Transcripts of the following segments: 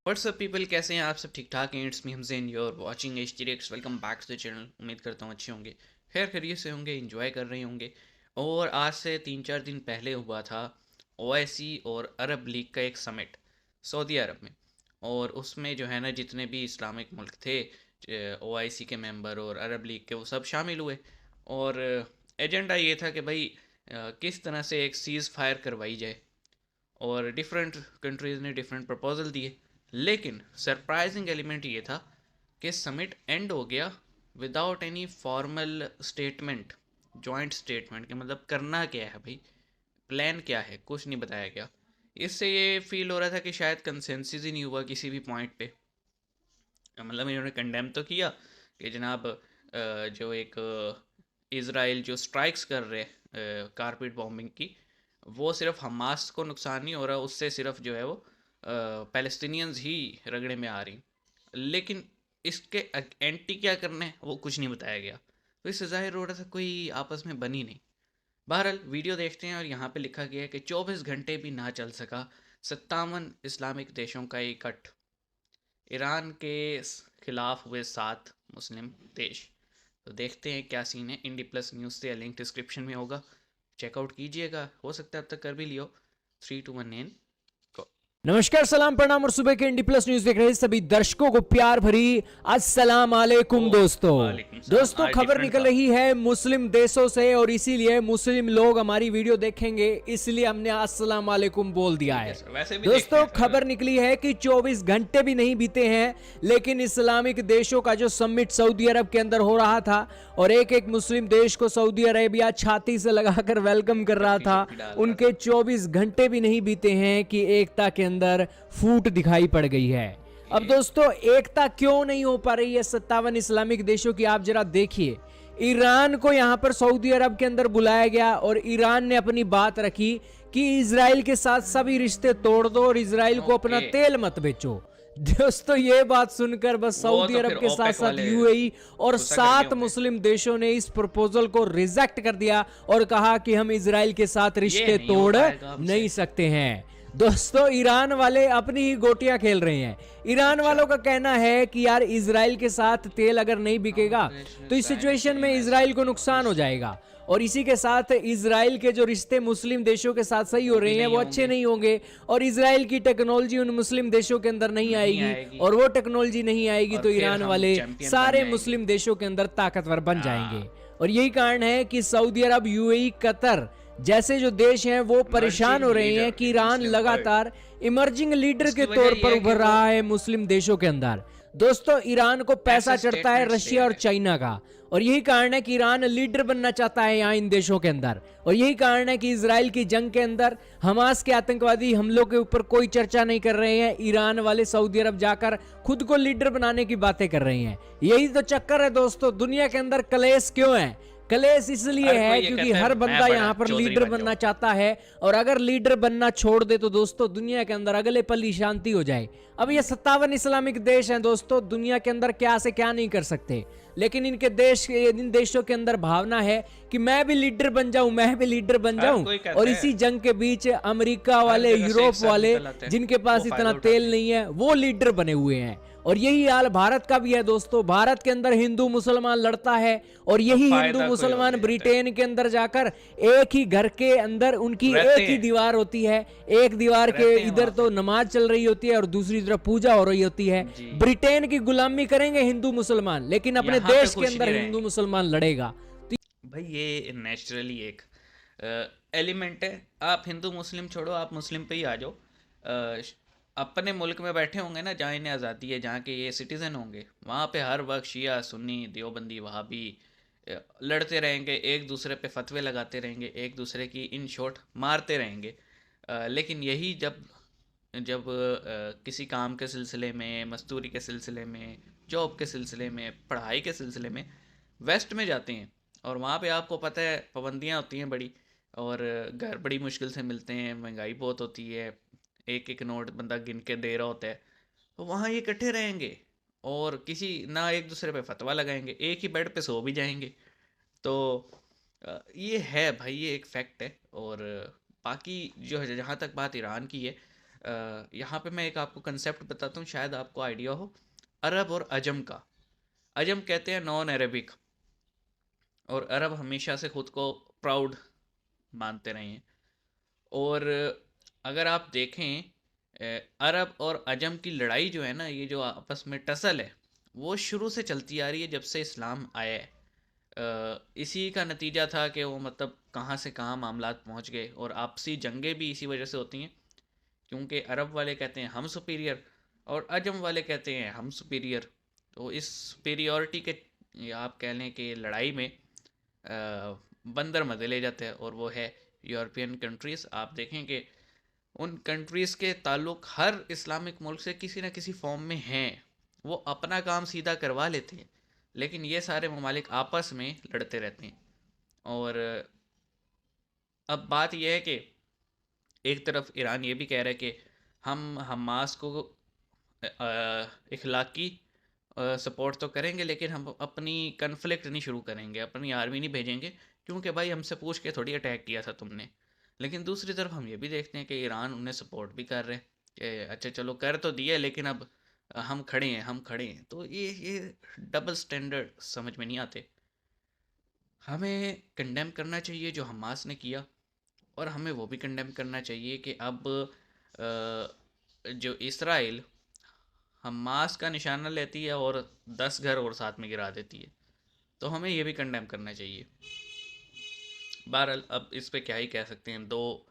WhatsApp people, कैसे हैं आप सब? ठीक ठाक हैं? It's me Hamzain, you are watching HTRX। Welcome back to the channel. उम्मीद करता हूँ अच्छे होंगे, खैर खैरियत से होंगे, एंजॉय कर रहे होंगे। और आज से 3-4 दिन पहले हुआ था OIC और अरब लीग का एक समिट सऊदी अरब में। और उसमें जो है ना, जितने भी इस्लामिक मुल्क थे, OIC के मेंबर और अरब लीग के, वो सब शामिल हुए। और एजेंडा ये था कि भाई किस तरह से एक सीज़ फायर करवाई जाए। और डिफरेंट कंट्रीज़ ने डिफरेंट प्रपोजल दिए, लेकिन सरप्राइजिंग एलिमेंट ये था कि समिट एंड हो गया without any formal statement, joint statement के मतलब करना क्या है भाई, प्लान क्या है, कुछ नहीं बताया गया। इससे ये फील हो रहा था कि शायद कंसेंसस ही नहीं हुआ किसी भी पॉइंट पे। मतलब इन्होंने कंडेम तो किया कि जनाब जो एक इज़राइल जो स्ट्राइक्स कर रहे कारपेट बॉम्बिंग की, वो सिर्फ हमास को नुकसान नहीं हो रहा, उससे सिर्फ जो है वो पैलेस्टीनियंस ही रगड़े में आ रही। लेकिन इसके एंटी क्या करना है वो कुछ नहीं बताया गया, तो इससे जाहिर हो रहा था कोई आपस में बनी नहीं। बहरहाल वीडियो देखते हैं और यहाँ पे लिखा गया है कि 24 घंटे भी ना चल सका 57 इस्लामिक देशों का इकट्ठ, ईरान के खिलाफ हुए 7 मुस्लिम देश। तो देखते हैं क्या सीन है। इंडी प्लस न्यूज़ से लिंक डिस्क्रिप्शन में होगा, चेकआउट कीजिएगा, हो सकता है अब तक कर भी लियो। 3 2 1 9 गो। नमस्कार, सलाम, प्रणाम और सुबह के इंडी प्लस न्यूज देख रहे सभी दर्शकों को प्यार भरी अस्सलाम वालेकुम। दोस्तों खबर निकल रही है मुस्लिम देशों से और इसीलिए मुस्लिम लोग हमारी वीडियो देखेंगे, इसलिए हमने अस्सलाम वालेकुम बोल दिया है। दोस्तों खबर निकली है कि 24 घंटे भी नहीं बीते हैं, लेकिन इस्लामिक देशों का जो समिट सऊदी अरब के अंदर हो रहा था और एक एक मुस्लिम देश को सऊदी अरेबिया छाती से लगाकर वेलकम कर रहा था, उनके 24 घंटे भी नहीं बीते हैं कि एकता के अंदर फूट दिखाई पड़ गई है। अब दोस्तों एकता क्यों नहीं हो पा रही है 57 इस्लामिक देशों की, आप जरा देखिए। ईरान को यहां पर सऊदी अरब के अंदर बुलाया गया और ईरान ने अपनी बात रखी कि इजराइल के साथ सभी रिश्ते तोड़ दो और इजराइल को अपना तेल मत बेचो। दोस्तों ये बात सुनकर बस सऊदी अरब के साथ साथ UAE और 7 मुस्लिम देशों ने इस प्रपोजल को रिजेक्ट कर दिया और कहा कि हम इजराइल के साथ रिश्ते तोड़ नहीं सकते हैं। दोस्तों ईरान वाले अपनी ही गोटियां खेल रहे हैं। ईरान वालों का कहना है कि यार इजराइल के साथ तेल अगर नहीं बिकेगा तो इस सिचुएशन में इजराइल को नुकसान हो जाएगा और इसी के साथ इजराइल के जो रिश्ते मुस्लिम देशों के साथ सही हो रहे हैं वो अच्छे नहीं होंगे और इजराइल की टेक्नोलॉजी उन मुस्लिम देशों के अंदर नहीं आएगी और वो टेक्नोलॉजी नहीं आएगी तो ईरान वाले सारे मुस्लिम देशों के अंदर ताकतवर बन जाएंगे। और यही कारण है कि सऊदी अरब, UAE, कतर जैसे जो देश हैं वो परेशान हो रहे हैं कि ईरान लगातार इमर्जिंग लीडर के तौर पर उभर रहा है मुस्लिम देशों के अंदर। दोस्तों ईरान को पैसा चढ़ता है रशिया और चाइना का और यही कारण है कि ईरान लीडर बनना चाहता है यहाँ इन देशों के अंदर। और यही कारण है कि इजराइल की जंग के अंदर हमास के आतंकवादी हमलों के ऊपर कोई चर्चा नहीं कर रहे हैं। ईरान वाले सऊदी अरब जाकर खुद को लीडर बनाने की बातें कर रहे हैं। यही तो चक्कर है दोस्तों, दुनिया के अंदर कलेश क्यों है? कलेश इसलिए है क्योंकि हर बंदा यहाँ पर लीडर बनना चाहता है और अगर लीडर बनना छोड़ दे तो दोस्तों दुनिया के अंदर अगले पल ही शांति हो जाए। अब ये 57 इस्लामिक देश हैं दोस्तों, दुनिया के अंदर क्या से क्या नहीं कर सकते, लेकिन इन देशों के अंदर भावना है कि मैं भी लीडर बन जाऊं, मैं भी लीडर बन जाऊं। और इसी जंग के बीच अमेरिका वाले, यूरोप वाले जिनके पास इतना तेल नहीं है वो लीडर बने हुए हैं। और यही हाल भारत का भी है दोस्तों। भारत के अंदर हिंदू मुसलमान लड़ता है और यही हिंदू मुसलमान ब्रिटेन के अंदर जाकर एक ही घर के अंदर उनकी एक ही दीवार होती है, एक दीवार के इधर तो नमाज चल रही होती है और दूसरी तरफ पूजा हो रही होती है। ब्रिटेन की गुलामी करेंगे हिंदू मुसलमान, लेकिन अपने देश के अंदर हिंदू मुसलमान लड़ेगा। भाई ये नेचुरली एक एलिमेंट है। आप हिंदू मुस्लिम छोड़ो, आप मुस्लिम पे ही आ जाओ। अपने मुल्क में बैठे होंगे ना, जहाँ इन्हें आज़ादी है, जहाँ के ये सिटीज़न होंगे, वहाँ पे हर वक्त शिया, सुन्नी, देवबंदी, वहाबी लड़ते रहेंगे, एक दूसरे पे फतवे लगाते रहेंगे, एक दूसरे की इन शॉर्ट मारते रहेंगे। लेकिन यही जब किसी काम के सिलसिले में, मजदूरी के सिलसिले में, जॉब के सिलसिले में, पढ़ाई के सिलसिले में वेस्ट में जाते हैं और वहाँ पे आपको पता है पाबंदियाँ होती हैं बड़ी, और घर बड़ी मुश्किल से मिलते हैं, महंगाई बहुत होती है, एक एक नोट बंदा गिन के दे रहा होता है, तो वहाँ ये इकट्ठे रहेंगे और किसी ना एक दूसरे पे फतवा लगाएंगे, एक ही बेड पे सो भी जाएंगे। तो ये है भाई, ये एक फैक्ट है। और बाकी जो है, जहाँ तक बात ईरान की है, यहाँ पे मैं एक आपको कंसेप्ट बताता हूँ, शायद आपको आइडिया हो। अरब और अजम का। अजम कहते हैं नॉन अरबिक, और अरब हमेशा से खुद को प्राउड मानते रहे हैं। और अगर आप देखें, अरब और अजम की लड़ाई जो है ना, ये जो आपस में टसल है, वो शुरू से चलती आ रही है जब से इस्लाम आया है। इसी का नतीजा था कि वो मतलब कहाँ से कहाँ मामलात पहुँच गए, और आपसी जंगें भी इसी वजह से होती हैं, क्योंकि अरब वाले कहते हैं हम सुपीरियर और अजम वाले कहते हैं हम सुपीरियर। तो इस सुपीरियॉरिटी के, या आप कह लें कि लड़ाई में बंदर मजे ले जाते हैं, और वो है यूरोपियन कंट्रीज़। आप देखें कि उन कंट्रीज़ के ताल्लुक हर इस्लामिक मुल्क से किसी न किसी फॉर्म में हैं। वो अपना काम सीधा करवा लेते हैं, लेकिन ये सारे ममालिक आपस में लड़ते रहते हैं। और अब बात यह है कि एक तरफ ईरान ये भी कह रहा है कि हम हमास को इखलाकी सपोर्ट तो करेंगे, लेकिन हम अपनी कन्फ्लिक्ट नहीं शुरू करेंगे, अपनी आर्मी नहीं भेजेंगे, क्योंकि भाई हमसे पूछ के थोड़ी अटैक किया था तुमने। लेकिन दूसरी तरफ हम ये भी देखते हैं कि ईरान उन्हें सपोर्ट भी कर रहे हैं कि अच्छा चलो कर तो दिया, लेकिन अब हम खड़े हैं, हम खड़े हैं। तो ये डबल स्टैंडर्ड समझ में नहीं आते। हमें कंडेम करना चाहिए जो हमास ने किया, और हमें वो भी कंडेम करना चाहिए कि अब जो इसराइल हमास का निशाना लेती है और 10 घर और साथ में गिरा देती है, तो हमें ये भी कंडेम करना चाहिए। बहरहाल अब इस पे क्या ही कह सकते हैं। दो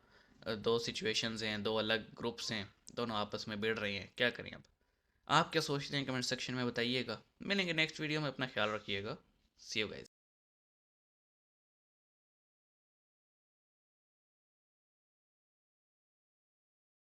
दो सिचुएशंस हैं, दो अलग ग्रुप्स हैं, दोनों आपस में भिड़ रहे हैं, क्या करें अब। आप क्या सोचते हैं कमेंट सेक्शन में बताइएगा। मिलेंगे नेक्स्ट वीडियो में, अपना ख्याल रखिएगा। सी यू गाइस।